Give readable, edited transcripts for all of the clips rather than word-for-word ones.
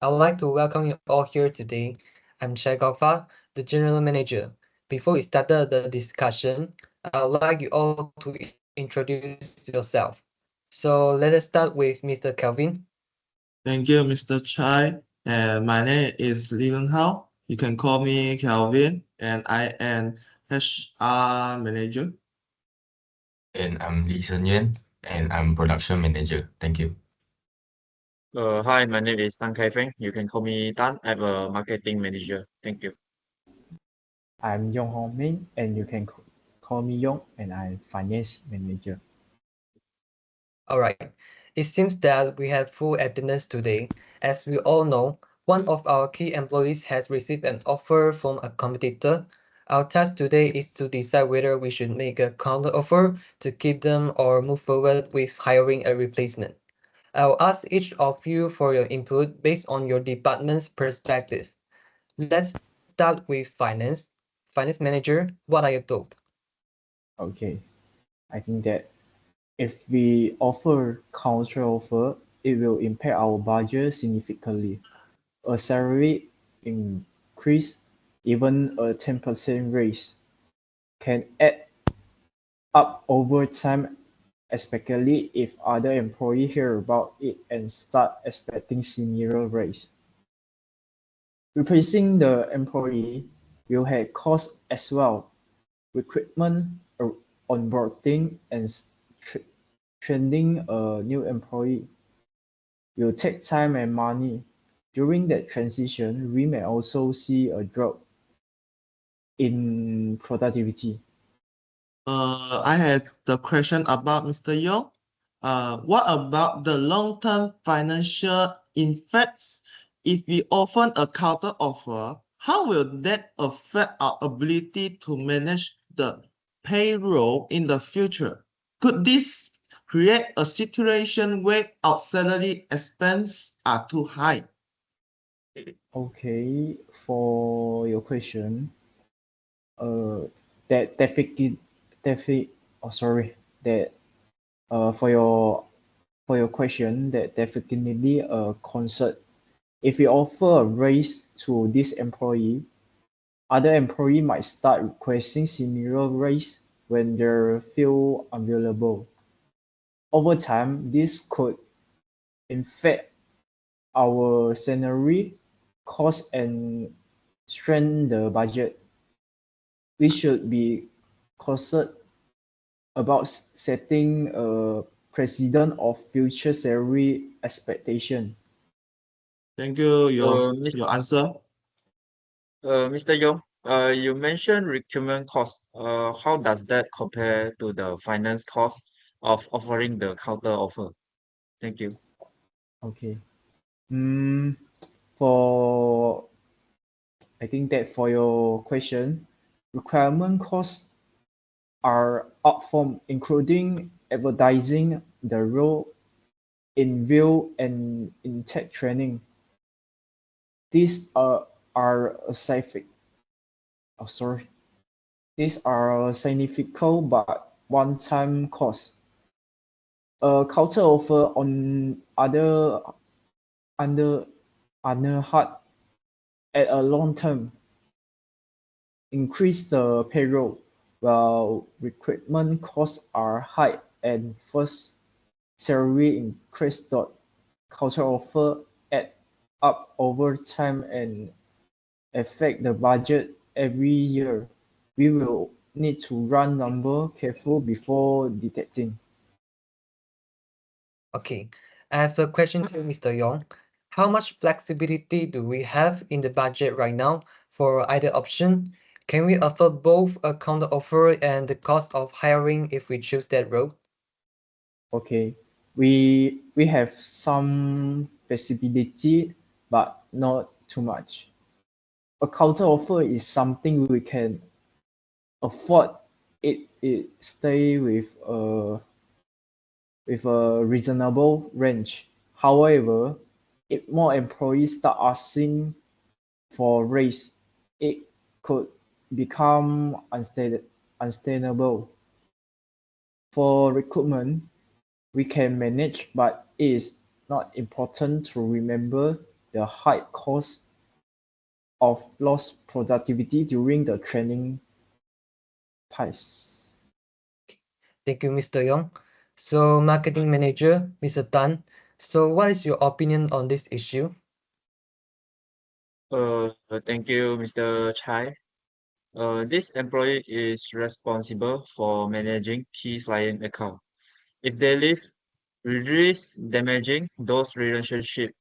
I'd like to welcome you all here today. I'm Shai Gaufa, the General Manager. Before we start the discussion, I would like you all to introduce yourself. So let us start with Mr. Kelvin. Thank you, Mr. Chai. And my name is Li Wen Hao. You can call me Kelvin, and I am HR manager. And I'm Lee Shen Yan, and I'm production manager. Thank you. Hi, my name is Tan Kai Feng. You can call me Tan. I'm a marketing manager. Thank you. I'm Yong Hong Min, and you can call me Yong, and I'm finance manager. All right. It seems that we have full attendance today. As we all know, one of our key employees has received an offer from a competitor. Our task today is to decide whether we should make a counter offer to keep them or move forward with hiring a replacement. I'll ask each of you for your input based on your department's perspective. Let's start with finance. Finance manager, what are your thoughts? Okay, I think that if we offer counter offer, it will impact our budget significantly. A salary increase, even a 10% raise, can add up over time, especially if other employees hear about it and start expecting similar raise. Replacing the employee will have costs as well. Recruitment, onboarding, and training a new employee will take time and money. During that transition, we may also see a drop in productivity. I had the question about Mr. Yong. What about the long-term financial effects? If we offer a counter offer, how will that affect our ability to manage the payroll in the future? Could this create a situation where our salary expense are too high? Okay, for your question, uh, that oh sorry, that for your question, that definitely a concern. If we offer a raise to this employee, other employee might start requesting similar raise when they feel unavailable. Over time, this could affect our salary cost and strain the budget. We should be cautious about setting a precedent of future salary expectation. Thank you, Miss, your answer. Mr. Yong, you mentioned recruitment cost. How does that compare to the finance cost of offering the counter offer? Thank you. Okay. Mm, for I think that for your question, requirement costs are upfront, including advertising the role in view and in tech training. These are a significant, oh, sorry, these are a significant but one-time cost. A counter offer on under other hand at a long term increase the payroll while recruitment costs are high and first salary increase dot counter offer add up over time and affect the budget every year. We will need to run number careful before detecting. Okay, I have a question to Mr. Yong. How much flexibility do we have in the budget right now for either option? Can we offer both a counter offer and the cost of hiring if we choose that route? Okay, we have some flexibility, but not too much. A counter offer is something we can afford. It stay with a reasonable range. However, if more employees start asking for raise, it could become unsustainable. For recruitment, we can manage, but it is not important to remember the high cost of lost productivity during the training phase. Thank you, Mr. Yong. So, marketing manager, Mr. Tan. So, what is your opinion on this issue? Thank you, Mr. Chai. This employee is responsible for managing key client account. If they leave, we risk damaging those relationships,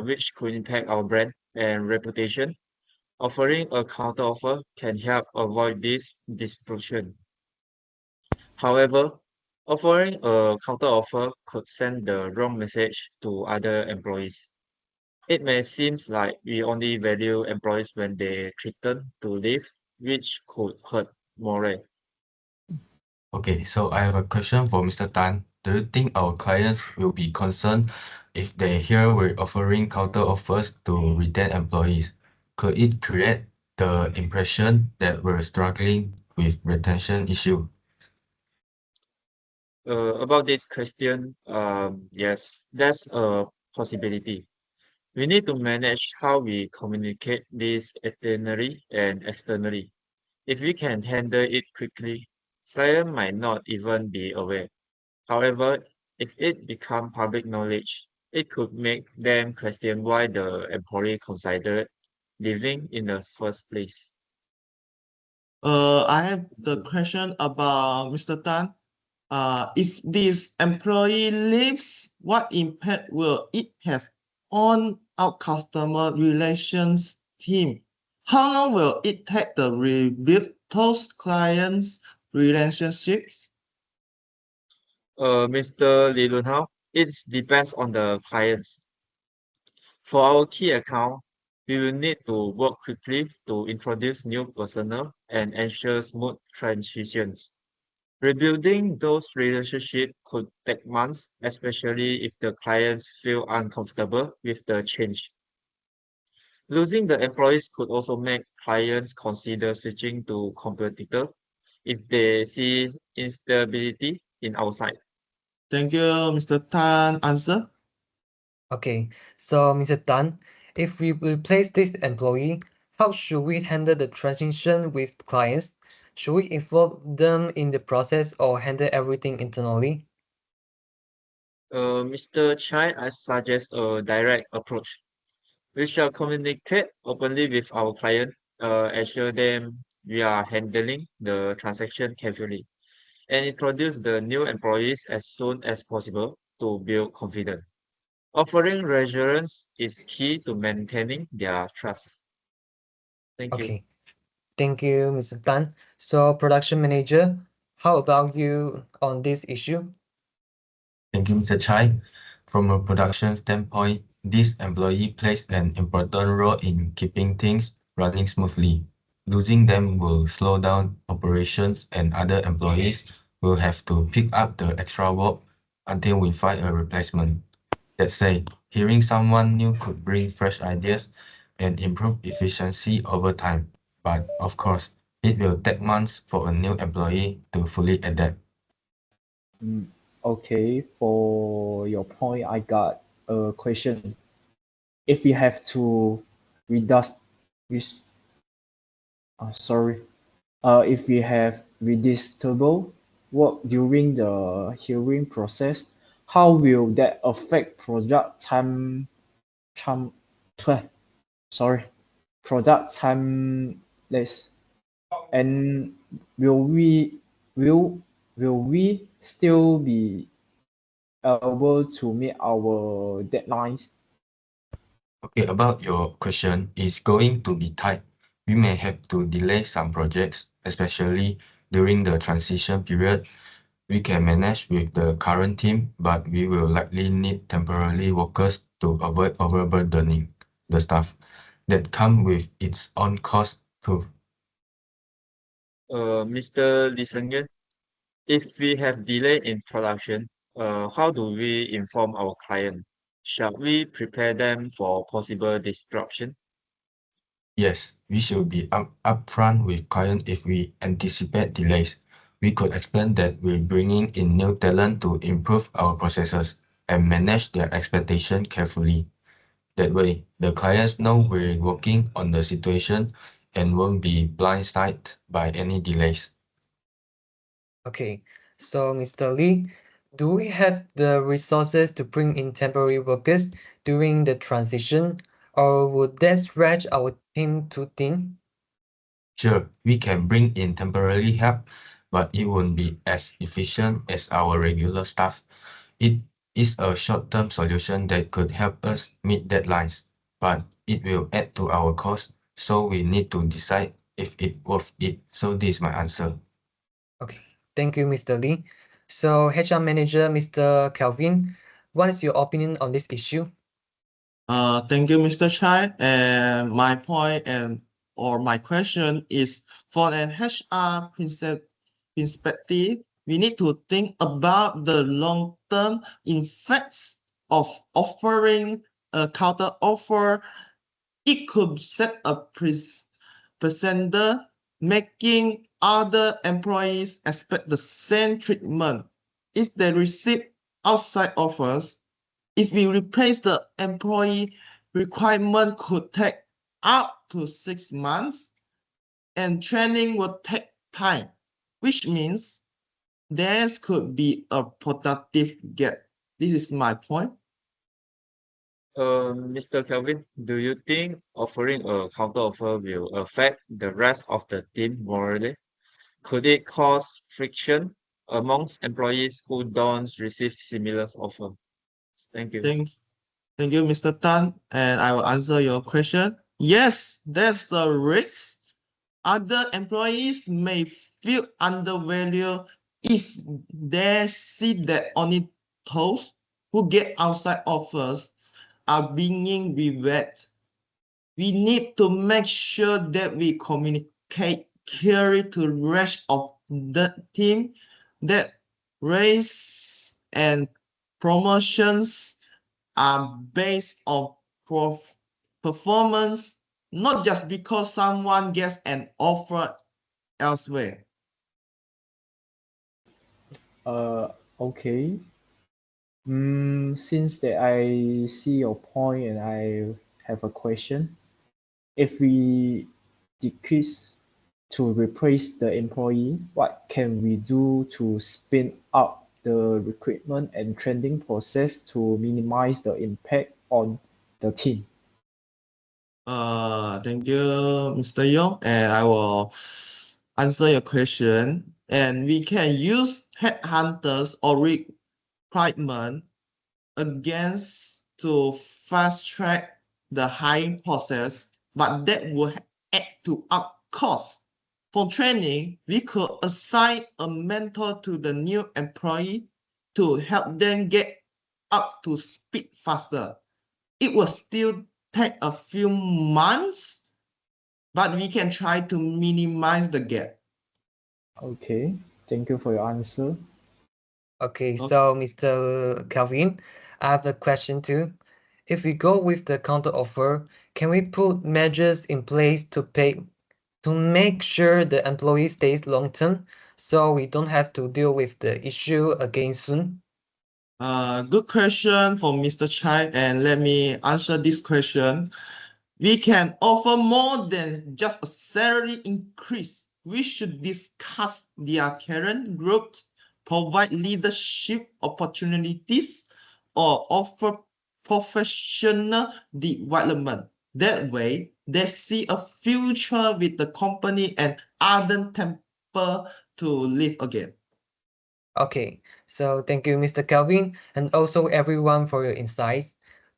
which could impact our brand and reputation. Offering a counteroffer can help avoid this disruption. However, offering a counteroffer could send the wrong message to other employees. It may seem like we only value employees when they threaten to leave, which could hurt morale. Okay, so I have a question for Mr. Tan. Do you think our clients will be concerned if they hear we're offering counter offers to retain employees? Could it create the impression that we're struggling with retention issue? About this question, yes, that's a possibility. We need to manage how we communicate this internally and externally. If we can handle it quickly, client might not even be aware. However, if it becomes public knowledge, it could make them question why the employee considered leaving in the first place. I have the question about Mr. Tan. If this employee leaves, what impact will it have on our customer relations team? How long will it take to rebuild those clients' relationships? Mr. Lee Lun Hao, it depends on the clients. For our key account, we will need to work quickly to introduce new personnel and ensure smooth transitions. Rebuilding those relationships could take months, especially if the clients feel uncomfortable with the change. Losing the employees could also make clients consider switching to competitor if they see instability in our side. Thank you, Mr. Tan. Answer. Okay, so Mr. Tan, if we replace this employee, how should we handle the transition with clients? Should we involve them in the process or handle everything internally? Mr. Chai, I suggest a direct approach. We shall communicate openly with our client, assure them we are handling the transaction carefully, and introduce the new employees as soon as possible to build confidence. Offering reassurance is key to maintaining their trust. Thank you. Okay, thank you, Mr. Tan. So, production manager, how about you on this issue? Thank you, Mr. Chai. From a production standpoint, this employee plays an important role in keeping things running smoothly. Losing them will slow down operations and other employees will have to pick up the extra work until we find a replacement. That said, hearing someone new could bring fresh ideas and improve efficiency over time. But of course, it will take months for a new employee to fully adapt. Okay, for your point, I got a question. If we have to reduce, res- sorry, if we have redistributable work during the hearing process, how will that affect product time, sorry, product timeless? And will will we still be able to meet our deadlines? Okay, about your question, is going to be tight. We may have to delay some projects, especially during the transition period. We can manage with the current team, but we will likely need temporary workers to avoid overburdening the staff. That come with its own cost too. Mr. Lee Seung-yeon, if we have delay in production, how do we inform our client? Shall we prepare them for possible disruption? Yes, we should be upfront with clients if we anticipate delays. We could explain that we're bringing in new talent to improve our processes and manage their expectation carefully. That way, the clients know we're working on the situation and won't be blindsided by any delays. Okay, so Mr. Lee, do we have the resources to bring in temporary workers during the transition, or would that stretch our team too thin? Sure, we can bring in temporary help, but it won't be as efficient as our regular staff. It is a short-term solution that could help us meet deadlines, but it will add to our cost, so we need to decide if it's worth it. So this is my answer. Okay, thank you, Mr. Lee. So HR Manager, Mr. Kelvin, what is your opinion on this issue? Thank you, Mr. Chai. And my point or my question is for an HR perspective, we need to think about the long-term effects of offering a counter offer. It could set a precedent, making other employees expect the same treatment if they receive outside offers. If we replace the employee, requirement could take up to 6 months, and training will take time, which means there could be a productive gap. This is my point. Mr. Kelvin, do you think offering a counteroffer will affect the rest of the team morally? Could it cause friction amongst employees who don't receive similar offer? Thank you. Thank you, Mr. Tan, and I will answer your question. Yes, there's a risk. Other employees may feel undervalued if they see that only those who get outside offers are being rewarded. We need to make sure that we communicate clearly to the rest of the team that raise and promotions are based on performance, not just because someone gets an offer elsewhere. Okay. Since that I see your point and I have a question, if we decrease to replace the employee, what can we do to speed up the recruitment and training process to minimize the impact on the team? Thank you, Mr. Yong, and I will answer your question. And we can use headhunters or requirement against to fast track the hiring process, but that will add to up costs. For training, we could assign a mentor to the new employee to help them get up to speed faster. It will still take a few months, but we can try to minimize the gap. Okay, thank you for your answer. Okay, so Mr. Kelvin, I have a question too. If we go with the counter offer, can we put measures in place to make sure the employee stays long term so we don't have to deal with the issue again soon? Good question for Mr. Chai, and let me answer this question. We can offer more than just a salary increase. We should discuss their current growth, provide leadership opportunities, or offer professional development. That way, they see a future with the company and ardent temper to live again. Okay, so thank you, Mr. Kelvin, and also everyone for your insights.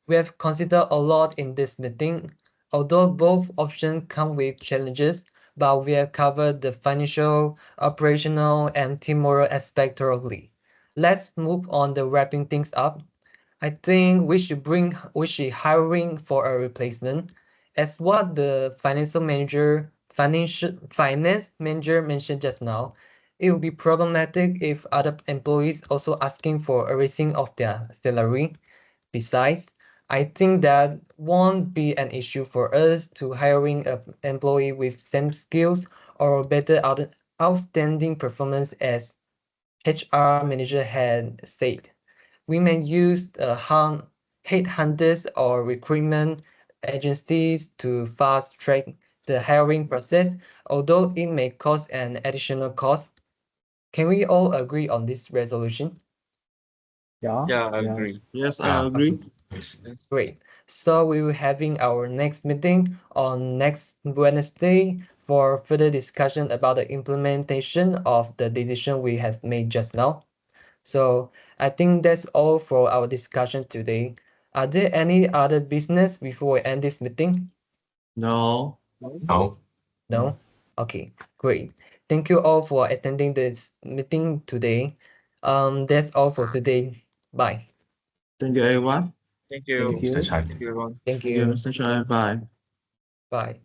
We have considered a lot in this meeting. Although both options come with challenges, but we have covered the financial, operational, and team moral aspect thoroughly. Let's move on to wrapping things up. I think we should hiring for a replacement, as what the finance manager mentioned just now. It will be problematic if other employees also asking for a raising of their salary. Besides, I think that won't be an issue for us to hiring an employee with same skills or better outstanding performance as HR manager had said. We may use headhunters or recruitment agencies to fast track the hiring process, although it may cause an additional cost. Can we all agree on this resolution? Yeah. Yeah, I agree. Yes, Yeah. I agree. Yes. Yes. Great. So we will having our next meeting on next Wednesday for further discussion about the implementation of the decision we have made just now. So I think that's all for our discussion today. Are there any other business before we end this meeting? No. No. No? Okay, great. Thank you all for attending this meeting today. That's all for today. Bye. Thank you, everyone. Thank you. Thank you. Mr. Chai. Thank you, everyone. Thank Thank you, you. Mr. Chai. Bye. Bye.